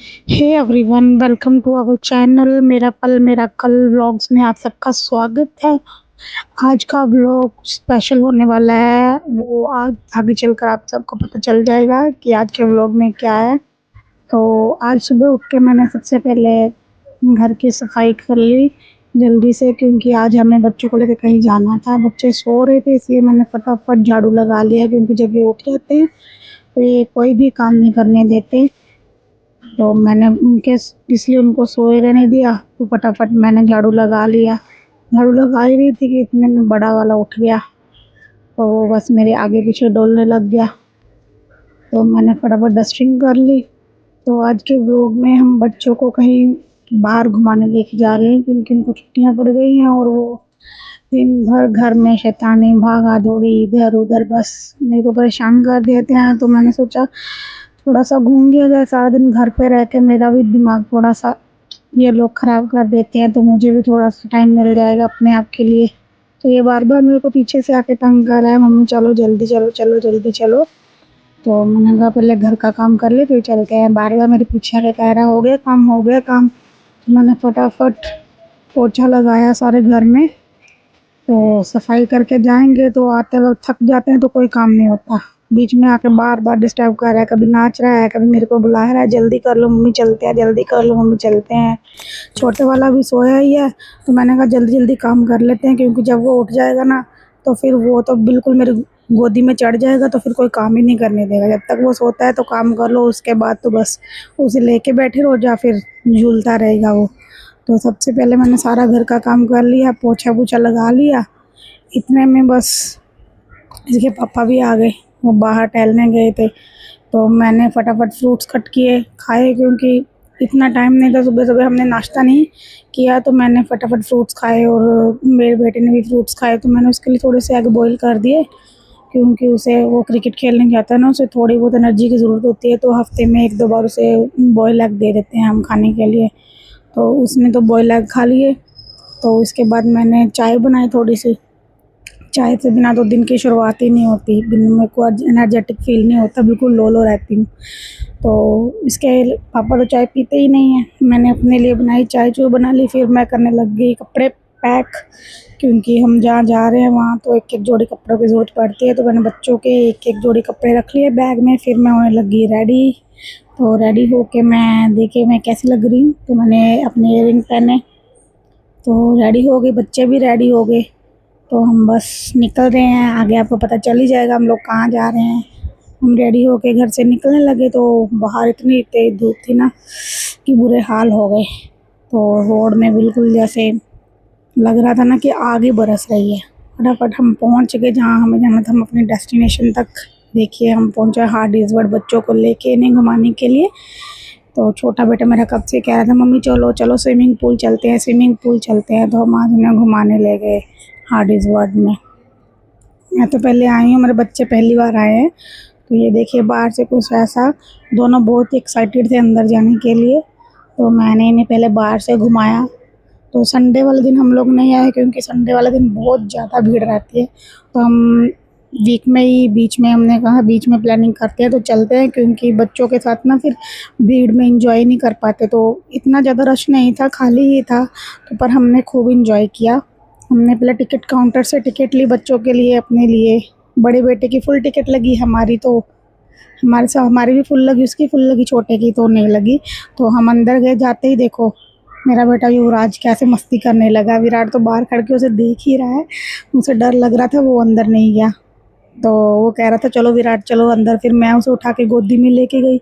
Hey everyone, welcome to our channel मेरा पल मेरा कल व्लॉग्स में आप सबका स्वागत है। आज का व्लॉग स्पेशल होने वाला है, वो आगे चलकर आप सबको पता चल जाएगा कि आज के व्लॉग में क्या है। तो आज सुबह उठ के मैंने सबसे पहले घर की सफाई कर ली जल्दी से, क्योंकि आज हमें बच्चों को लेकर कहीं जाना था। बच्चे सो रहे थे इसलिए मैंने फटाफट झाड़ू लगा लिया, क्योंकि जब ये उठ जाते हैं तो ये कोई भी काम नहीं करने देते। तो मैंने उनके इसलिए उनको सोए रहने दिया, तो फटाफट मैंने झाड़ू लगा लिया। झाड़ू लगा ही रही थी कि इतने में बड़ा वाला उठ गया, तो वो बस मेरे आगे पीछे डोलने लग गया। तो मैंने फटाफट डस्टिंग कर ली। तो आज के व्लॉग में हम बच्चों को कहीं बाहर घुमाने लेके जा रहे हैं, क्योंकि उनको छुट्टियां पड़ गई हैं और वो दिन भर घर में शैतानी भागा दौड़ी इधर उधर बस मेरे को परेशान कर देते हैं। तो मैंने सोचा थोड़ा सा घूम लिया जाए, सारा दिन घर पे रह के मेरा भी दिमाग थोड़ा सा ये लोग खराब कर देते हैं, तो मुझे भी थोड़ा सा टाइम मिल जाएगा अपने आप के लिए। तो ये बार बार मेरे को पीछे से आके तंग कर रहा है, मम्मी चलो जल्दी चलो चलो जल्दी चलो। तो मैंने कहा पहले घर का काम कर ले फिर चलते हैं। बार बार मेरे पीछे आके कह रहा है हो गया काम हो गया काम। तो मैंने फटाफट पोछा लगाया सारे घर में। तो सफाई करके जाएंगे तो आते वक्त थक जाते हैं तो कोई काम नहीं होता। बीच में आके बार बार डिस्टर्ब कर रहा है, कभी नाच रहा है, कभी मेरे को बुला रहा है जल्दी कर लो मम्मी चलते हैं, जल्दी कर लो मम्मी चलते हैं। छोटे वाला भी सोया ही है, तो मैंने कहा जल्दी जल्दी काम कर लेते हैं, क्योंकि जब वो उठ जाएगा ना तो फिर वो तो बिल्कुल मेरी गोदी में चढ़ जाएगा, तो फिर कोई काम ही नहीं करने देगा। जब तक वो सोता है तो काम कर लो, उसके बाद तो बस उसे लेके बैठे रहो या फिर झूलता रहेगा वो। तो सबसे पहले मैंने सारा घर का काम कर लिया, पोछा वोछा लगा लिया। इतने में बस इसके पापा भी आ गए, वो बाहर टहलने गए थे। तो मैंने फटाफट फ्रूट्स कट किए खाए, क्योंकि इतना टाइम नहीं था, सुबह सुबह हमने नाश्ता नहीं किया। तो मैंने फटाफट फ्रूट्स खाए और मेरे बेटे ने भी फ्रूट्स खाए। तो मैंने उसके लिए थोड़े से एग बॉईल कर दिए, क्योंकि उसे वो क्रिकेट खेलने जाता है ना, उसे थोड़ी बहुत एनर्जी की ज़रूरत होती है। तो हफ्ते में एक दो बार उसे बॉयल एग दे देते हैं हम खाने के लिए। तो उसने तो बॉयल एग खा लिए। तो इसके बाद मैंने चाय बनाई थोड़ी सी। चाय से बिना तो दिन की शुरुआत ही नहीं होती, बिन मेरे को एनर्जेटिक फील नहीं होता, बिल्कुल लो लो रहती हूँ। तो इसके पापा तो चाय पीते ही नहीं हैं। मैंने अपने लिए बनाई चाय, चू बना ली। फिर मैं करने लग गई कपड़े पैक, क्योंकि हम जहाँ जा रहे हैं वहाँ तो एक एक जोड़ी कपड़ों की ज़रूरत पड़ती है। तो मैंने बच्चों के एक एक जोड़ी कपड़े रख लिए बैग में। फिर मैं होने लगी रेडी। तो रेडी होके मैं देखे मैं कैसी लग रही हूँ, तो मैंने अपने इयररिंग पहने। तो रेडी हो गई, बच्चे भी रेडी हो गए। तो हम बस निकल रहे हैं, आगे आपको पता चल ही जाएगा हम लोग कहाँ जा रहे हैं। हम रेडी होके घर से निकलने लगे तो बाहर इतनी तेज़ धूप थी ना कि बुरे हाल हो गए। तो रोड में बिल्कुल जैसे लग रहा था ना कि आग ही बरस रही है। फटाफट हम पहुंच गए जहाँ हमें जाना था, हम अपने डेस्टिनेशन तक। देखिए हम पहुंचे हार्डिसवर्ड बच्चों को लेके इन्हें घुमाने के लिए। तो छोटा बेटा मेरा कब से कह रहा था मम्मी चलो चलो स्विमिंग पूल चलते हैं, स्विमिंग पूल चलते हैं। तो हम आज इन्हें घुमाने ले गए हार्डिसवर्ड में। मैं तो पहले आई हूँ, मेरे बच्चे पहली बार आए हैं। तो ये देखिए बाहर से कुछ ऐसा, दोनों बहुत ही एक्साइटेड थे अंदर जाने के लिए। तो मैंने इन्हें पहले बाहर से घुमाया। तो संडे वाले दिन हम लोग नहीं आए, क्योंकि संडे वाले दिन बहुत ज़्यादा भीड़ रहती है। तो हम वीक में ही बीच में हमने कहा बीच में प्लानिंग करते हैं तो चलते हैं, क्योंकि बच्चों के साथ ना फिर भीड़ में एंजॉय नहीं कर पाते। तो इतना ज़्यादा रश नहीं था, खाली ही था। तो पर हमने खूब एंजॉय किया। हमने पहले टिकट काउंटर से टिकट ली बच्चों के लिए, अपने लिए। बड़े बेटे की फुल टिकट लगी, हमारी तो हमारे साथ हमारी भी फुल लगी, उसकी फुल लगी, छोटे की तो नहीं लगी। तो हम अंदर गए, जाते ही देखो मेरा बेटा युवराज कैसे मस्ती करने लगा। विराट तो बाहर खड़ के उसे देख ही रहा है, उसे डर लग रहा था, वो अंदर नहीं गया। तो वो कह रहा था चलो विराट चलो अंदर। फिर मैं उसे उठा के गोदी में लेके गई,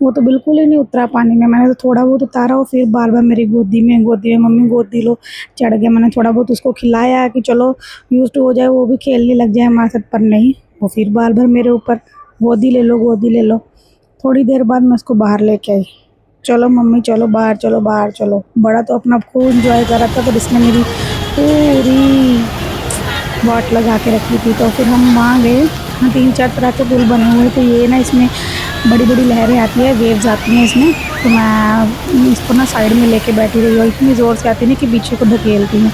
वो तो बिल्कुल ही नहीं उतरा पानी में। मैंने तो थोड़ा बहुत उतारा, और फिर बार बार मेरी गोदी में मम्मी गोदी लो, चढ़ गया। मैंने थोड़ा बहुत उसको खिलाया कि चलो यूज्ड हो जाए, वो भी खेलने लग जाए हमारे साथ। पर नहीं, वो फिर बार बार मेरे ऊपर गोदी ले लो गोदी ले लो। थोड़ी देर बाद मैं उसको बाहर लेके आई, चलो मम्मी चलो बाहर चलो बाहर चलो। बड़ा तो अपना खूब इंजॉय कर रहा था, पर इसने मेरी पूरी वाट लगा के रखी थी। तो फिर हम वहाँ गए, हाँ 3-4 तरह के पुल बने हुए थे। ये ना इसमें बड़ी बड़ी लहरें आती है, वेव्स आती हैं इसमें। तो मैं इसको ना साइड में लेके बैठी रही और इतनी ज़ोर से आती नहीं कि पीछे को धकेलती हूँ।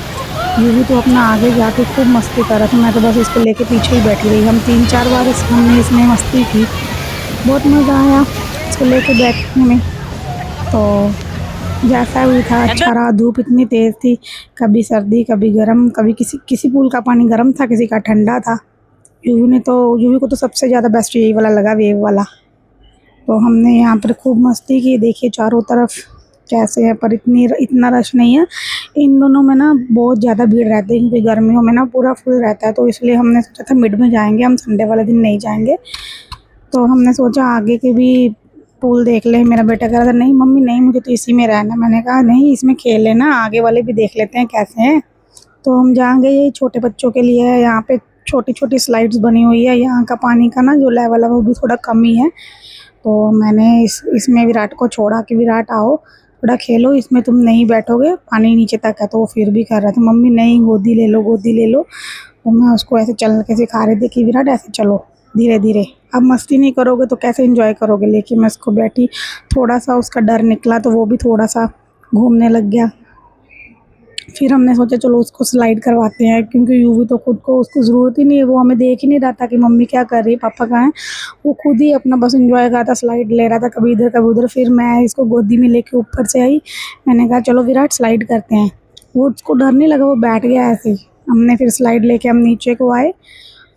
ये भी तो अपना आगे जाके खूब मस्ती कर रहा था, मैं तो बस इसको लेके पीछे ही बैठी रही। हम 3-4 बार हमने इसमें मस्ती की, बहुत मज़ा आया इसको लेके बैठने में। तो जैसा भी था अच्छा रहा। धूप इतनी तेज़ थी, कभी सर्दी कभी गर्म, कभी किसी किसी पूल का पानी गर्म था, किसी का ठंडा था। यूवी को तो सबसे ज़्यादा बेस्ट यही वाला लगा, वेव वाला। तो हमने यहाँ पर खूब मस्ती की। देखिए चारों तरफ कैसे है, पर इतना रश नहीं है। इन दोनों में ना बहुत ज़्यादा भीड़ रहती है, क्योंकि गर्मियों में ना पूरा फुल रहता है। तो इसलिए हमने सोचा था मिड में जाएंगे, हम संडे वाले दिन नहीं जाएंगे। तो हमने सोचा आगे के भी पूल देख ले। मेरा बेटा कह रहा था नहीं मम्मी नहीं, मुझे तो इसी में रहना। मैंने कहा नहीं, इसमें खेल लेना, आगे वाले भी देख लेते हैं कैसे हैं। तो हम जाएंगे, ये छोटे बच्चों के लिए है। यहाँ पे छोटी छोटी स्लाइड्स बनी हुई है। यहाँ का पानी का ना जो लेवल है वो भी थोड़ा कम ही है। तो मैंने इसमें विराट को छोड़ा कि विराट आओ थोड़ा खेलो, इसमें तुम नहीं बैठोगे, पानी नीचे तक है। तो वो फिर भी कर रहा था मम्मी नहीं, गोदी ले लो गोदी ले लो। तो मैं उसको ऐसे चल के सिखा रही थी कि विराट ऐसे चलो धीरे धीरे, अब मस्ती नहीं करोगे तो कैसे एंजॉय करोगे। लेकिन मैं उसको बैठी, थोड़ा सा उसका डर निकला तो वो भी थोड़ा सा घूमने लग गया। फिर हमने सोचा चलो उसको स्लाइड करवाते हैं, क्योंकि यूवी तो खुद को उसको ज़रूरत ही नहीं है, वो हमें देख ही नहीं रहा था कि मम्मी क्या कर रही है पापा कहाँ हैं। वो खुद ही अपना बस एंजॉय कर रहा था, स्लाइड ले रहा था कभी इधर कभी उधर। फिर मैं इसको गोदी में लेके ऊपर से आई, मैंने कहा चलो विराट स्लाइड करते हैं। वो उसको डर नहीं लगा, वो बैठ गया ऐसे ही। हमने फिर स्लाइड लेके हम नीचे को आए।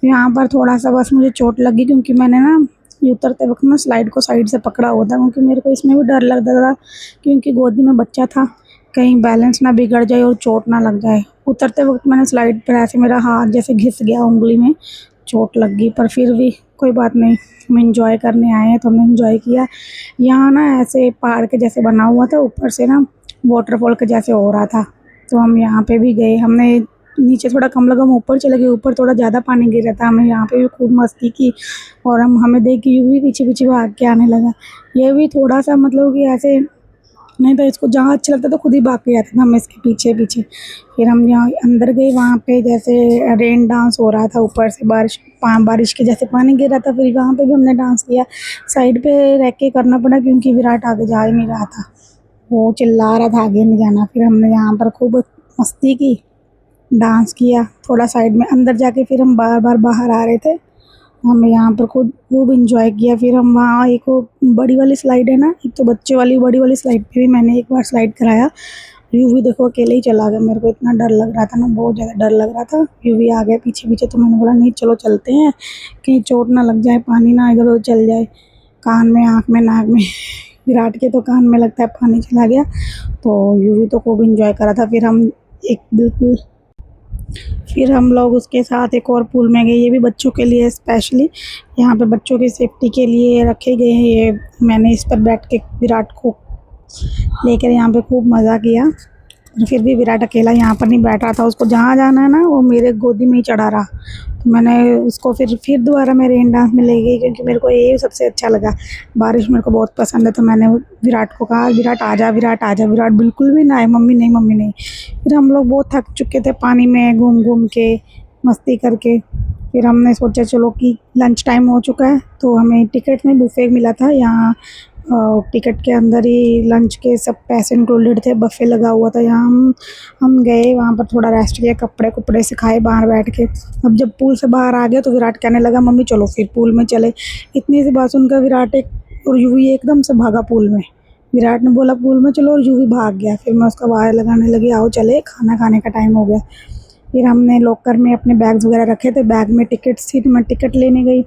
यहाँ पर थोड़ा सा बस मुझे चोट लगी, क्योंकि मैंने ना ये उतरते वक्त ना स्लाइड को साइड से पकड़ा हुआ था, क्योंकि मेरे को इसमें भी डर लग रहा था, क्योंकि गोदी में बच्चा था, कहीं बैलेंस ना बिगड़ जाए और चोट ना लग जाए। उतरते वक्त मैंने स्लाइड पर ऐसे मेरा हाथ जैसे घिस गया, उंगली में चोट लग गई, पर फिर भी कोई बात नहीं, हम इंजॉय करने आए हैं तो हमने इंजॉय किया। यहाँ ना ऐसे पहाड़ के जैसे बना हुआ था, ऊपर से ना वाटरफॉल के जैसे हो रहा था। तो हम यहाँ पे भी गए, हमने नीचे थोड़ा कम लगा, हम ऊपर चले गए, ऊपर थोड़ा ज़्यादा पानी गिर रहा था। हमने यहाँ पे भी खूब मस्ती की, और हमें देख के यूँ भी पीछे पीछे भाग के आने लगा। ये भी थोड़ा सा मतलब कि ऐसे नहीं तो इसको जहाँ अच्छा लगता था खुद ही भाग के आता था, हम इसके पीछे पीछे। फिर हम यहाँ अंदर गए, वहाँ पे जैसे रेन डांस हो रहा था, ऊपर से बारिश के जैसे पानी गिर रहा था। फिर वहाँ पे भी हमने डांस किया, साइड पे रह के करना पड़ा, क्योंकि विराट आगे जा ही नहीं रहा था, वो चिल्ला रहा था आगे नहीं जाना। फिर हमने यहाँ पर खूब मस्ती की, डांस किया थोड़ा साइड में। अंदर जाके फिर हम बार बार बाहर आ रहे थे, हम यहाँ पर खुद खूब इंजॉय किया। फिर हम वहाँ एक वो बड़ी वाली स्लाइड है ना, एक तो बच्चे वाली बड़ी वाली स्लाइड पे भी मैंने एक बार स्लाइड कराया। यूवी देखो अकेले ही चला गया, मेरे को इतना डर लग रहा था ना, बहुत ज़्यादा डर लग रहा था। यूवी आ गया पीछे पीछे, तो मैंने बोला नहीं चलो चलते हैं, कहीं चोट ना लग जाए, पानी ना इधर उधर चल जाए, कान में आँख में नाक में। विराट के तो कान में लगता है पानी चला गया। तो यूवी तो खूब इंजॉय करा था। फिर हम लोग उसके साथ एक और पूल में गए, ये भी बच्चों के लिए स्पेशली, यहाँ पे बच्चों की सेफ्टी के लिए रखे गए हैं ये। मैंने इस पर बैठ के विराट को लेकर यहाँ पे खूब मज़ा किया। फिर भी विराट अकेला यहाँ पर नहीं बैठ रहा था, उसको जहाँ जाना है ना वो मेरे गोदी में ही चढ़ा रहा। तो मैंने उसको फिर दोबारा मैं रेन डांस में ले गई, क्योंकि मेरे को ये सबसे अच्छा लगा। बारिश मेरे को बहुत पसंद है, तो मैंने विराट को कहा विराट आजा विराट आजा। विराट बिल्कुल भी ना आए, मम्मी नहीं मम्मी नहीं। फिर हम लोग बहुत थक चुके थे पानी में घूम घूम के मस्ती करके। फिर हमने सोचा चलो कि लंच टाइम हो चुका है, तो हमें टिकट में बुफे मिला था यहाँ। टिकट के अंदर ही लंच के सब पैसे इंक्लूडेड थे, बफे लगा हुआ था। यहाँ हम गए, वहाँ पर थोड़ा रेस्ट किया, कपड़े कुपड़े सिखाए बाहर बैठ के। अब जब पूल से बाहर आ गया तो विराट कहने लगा मम्मी चलो फिर पूल में चले। इतनी सी बात सुनकर विराट एक और यूवी एकदम से भागा पूल में। विराट ने बोला पूल में चलो, और यूवी भाग गया। फिर मैं उसका वायर लगाने लगी, आओ चले खाना खाने का टाइम हो गया। फिर हमने लॉकर में अपने बैग्स वगैरह रखे थे, बैग में टिकट्स थी, तो मैं टिकट लेने गई।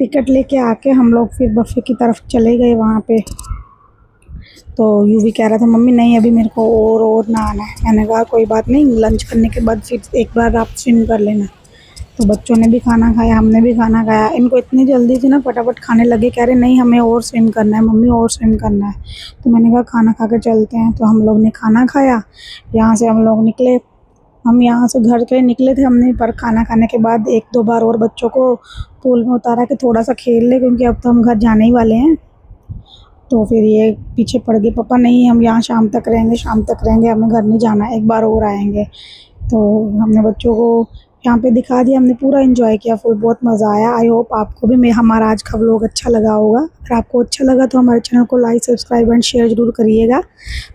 टिकट लेके आके हम लोग फिर बफे की तरफ चले गए वहाँ पे। तो यूवी कह रहा था मम्मी नहीं अभी मेरे को और नहाना है। मैंने कहा कोई बात नहीं, लंच करने के बाद फिर एक बार आप स्विम कर लेना। तो बच्चों ने भी खाना खाया, हमने भी खाना खाया। इनको इतनी जल्दी थी ना, फटाफट खाने लगे, कह रहे नहीं हमें और स्विम करना है मम्मी, और स्विम करना है। तो मैंने कहा खाना खा के चलते हैं। तो हम लोग ने खाना खाया, यहाँ से हम लोग निकले। हम यहाँ से घर के लिए निकले थे हमने, पर खाना खाने के बाद एक दो बार और बच्चों को पूल में उतारा कि थोड़ा सा खेल ले, क्योंकि अब तो हम घर जाने ही वाले हैं। तो फिर ये पीछे पड़ गए, पापा नहीं हम यहाँ शाम तक रहेंगे, शाम तक रहेंगे, हमें घर नहीं जाना, एक बार और आएंगे। तो हमने बच्चों को यहाँ पे दिखा दिया, हमने पूरा एंजॉय किया, फुल बहुत मज़ा आया। आई होप आपको भी मैं हमारा आज का व्लॉग अच्छा लगा होगा। अगर आपको अच्छा लगा तो हमारे चैनल को लाइक सब्सक्राइब एंड शेयर ज़रूर करिएगा।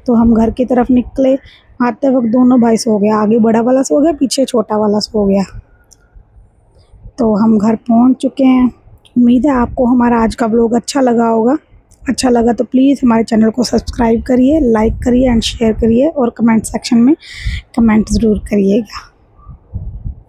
तो हम घर की तरफ निकले, आते वक्त दोनों भाई सो गया, आगे बड़ा वाला सो गया, पीछे छोटा वाला सो गया। तो हम घर पहुँच चुके हैं। उम्मीद है आपको हमारा आज का व्लॉग अच्छा लगा होगा। अच्छा लगा तो प्लीज़ हमारे चैनल को सब्सक्राइब करिए, लाइक करिए एंड शेयर करिए और कमेंट सेक्शन में कमेंट ज़रूर करिएगा।